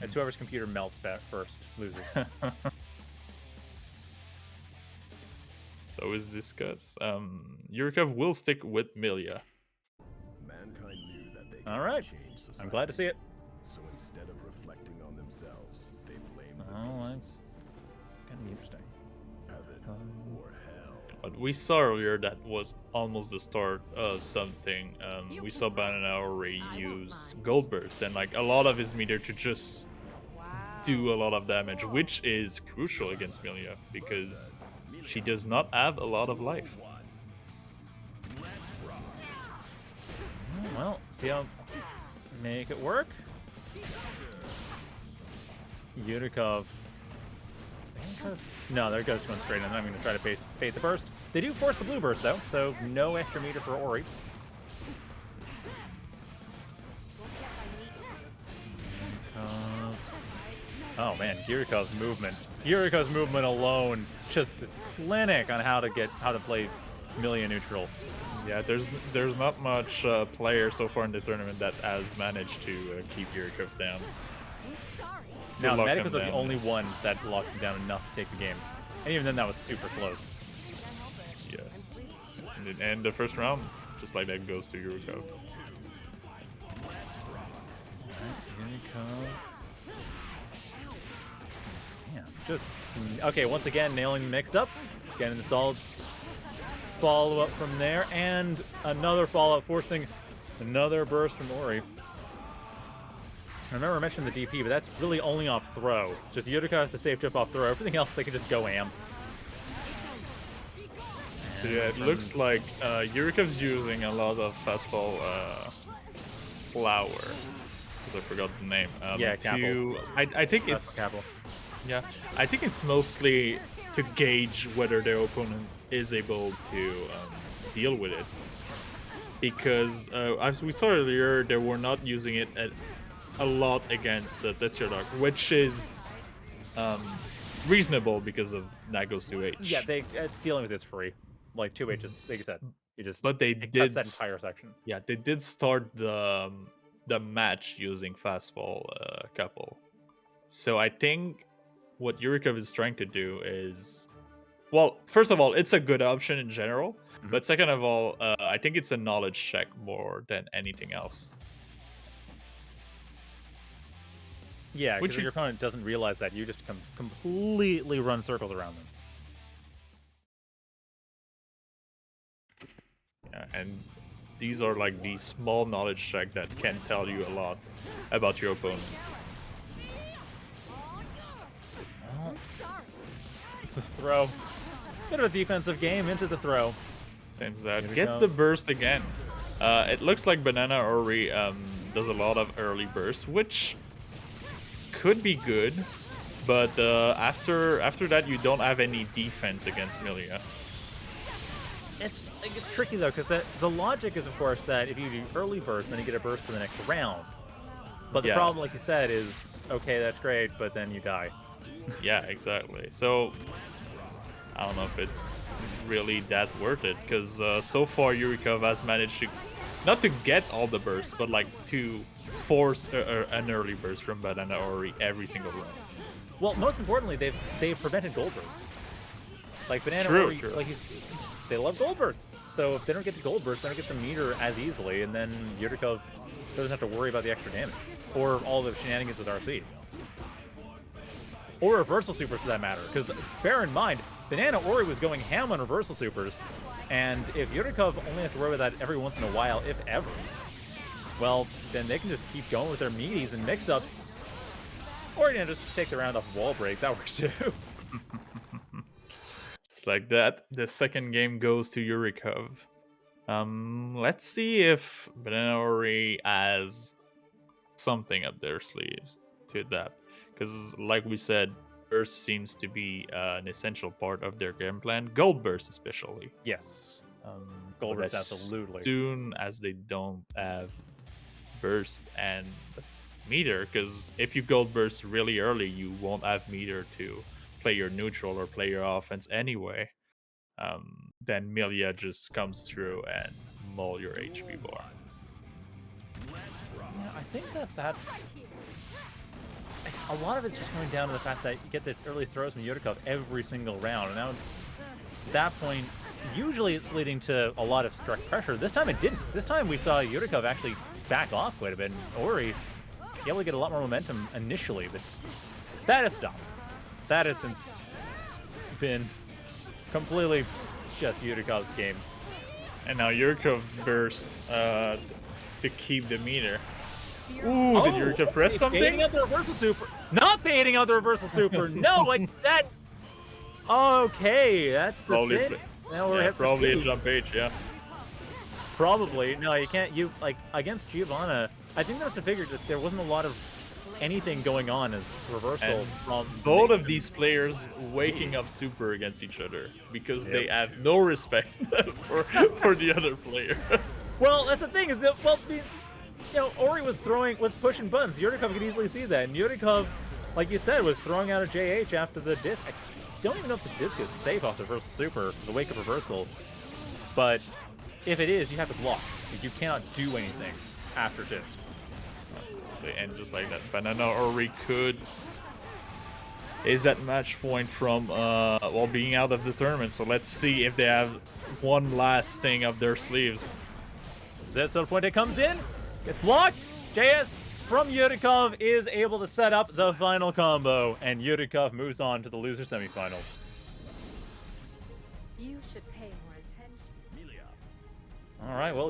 It's whoever's computer melts first loses. So is discussed. Yurikov will stick with Millia. Mankind knew that they All right. change society. I'm glad to see it. So instead of reflecting on themselves, they blamed the Oh, beasts. that's gonna be interesting. Heaven or hell. What we saw earlier, that was almost the start of something. We saw Banana already use Gold Burst and like a lot of his meter to just do a lot of damage, which is crucial against Millia because she does not have a lot of life. Well, see how make it work. Yurikov. No, they're just going straight in. I'm going to try to bait the burst. They do force the blue burst though, so no extra meter for Ori. Oh man, Yurikov's movement. Yurikov's movement alone is just a clinic on how to play Millia neutral. Yeah, there's not much player so far in the tournament that has managed to keep Yurikov down. Now, Medic was the only one that locked him down enough to take the games. And even then, that was super close. Yes. And the first round, just like that, goes to Yurikov. Yurikov. Yeah, just... Okay, once again, nailing the mix-up. Getting the solids. Follow-up from there. And another follow-up, forcing another burst from Ori. I remember I mentioned the DP, but that's really only off throw. Just Yurikov has to safe trip off throw. Everything else, they can just go am. So yeah, it looks like Yurikov's using a lot of fastball flower. Because I forgot the name. Yeah, Capel. I think it's... Capel. Yeah, I think it's mostly to gauge whether their opponent is able to deal with it. Because as we saw earlier, they were not using it a lot against Tesserdock, which is reasonable because of that goes to H. Yeah, it's dealing with this free. Like 2H is, like I said, you just but they did that entire section. Yeah, they did start the match using fastball couple. So I think what Yurikov is trying to do is, well, first of all, it's a good option in general. But second of all, I think it's a knowledge check more than anything else. Yeah, because your opponent doesn't realize that, you just completely run circles around them. Yeah, and these are like the small knowledge check that can tell you a lot about your opponent. Well, it's a throw. Bit of a defensive game into the throw. Same as that. Gets the burst again. It looks like Banana Ori does a lot of early bursts, which could be good, but after that you don't have any defense against Millia. It's tricky though, because the logic is of course that if you do early burst, then you get a burst for the next round. But the problem, like you said, is okay, that's great, but then you die. Yeah, exactly. So I don't know if it's really that worth it, because so far Yurikov has managed to not to get all the bursts, but like to force an early burst from Banana Ori every single round. Well, most importantly, they've prevented gold bursts. Like Banana Ori, like they love gold bursts. So if they don't get the gold burst, they don't get the meter as easily, and then Yurikov doesn't have to worry about the extra damage or all the shenanigans with RC. Or reversal supers for that matter, because bear in mind, Banana Ori was going ham on reversal supers, and if Yurikov only has to worry about that every once in a while, if ever, well, then they can just keep going with their meaties and mix-ups, or just take the round off wall break. That works too. Just like that, the second game goes to Yurikov. Let's see if Banana Ori has something up their sleeves to adapt. Because, like we said, burst seems to be an essential part of their game plan. Gold burst, especially. Yes. Gold burst, absolutely. As soon as they don't have burst and meter, because if you gold burst really early, you won't have meter to play your neutral or play your offense anyway. Then Millia just comes through and maul your HP bar. Yeah, I think that's a lot of it's just coming down to the fact that you get this early throws from Yurikov every single round, and now at that point, usually it's leading to a lot of direct pressure. This time it didn't. This time we saw Yurikov actually back off quite a bit, and Ori able to get a lot more momentum initially, but that has stopped. That has since been completely just Yurikov's game. And now Yurikov bursts to keep the meter. Ooh, Oh, did Yurikov press something? Baiting out the reversal super. Not baiting out the reversal super. No, like that. Okay, that's the Probably, thing. Now we're hit for probably a speed. jump H, yeah. Probably. No, you can't. You like against Giovanna. I think that's the figure that there wasn't a lot of anything going on as reversal And from both of these players waking up super against each other because they have no respect for the other player. Well, that's the thing is that Ori was pushing buttons. Yurikov could easily see that, and Yurikov, like you said, was throwing out a JH after the disc. I don't even know if the disc is safe off the reversal super, the wake up reversal, but if it is, you have to block. Like, you cannot do anything after disc. And just like that, Banana Ori is at match point from being out of the tournament. So let's see if they have one last thing up their sleeves. Zetsu Puente comes in, gets blocked. JS from Yurikov is able to set up the final combo, and Yurikov moves on to the loser semifinals. You should pay more attention. Millia. All right, well.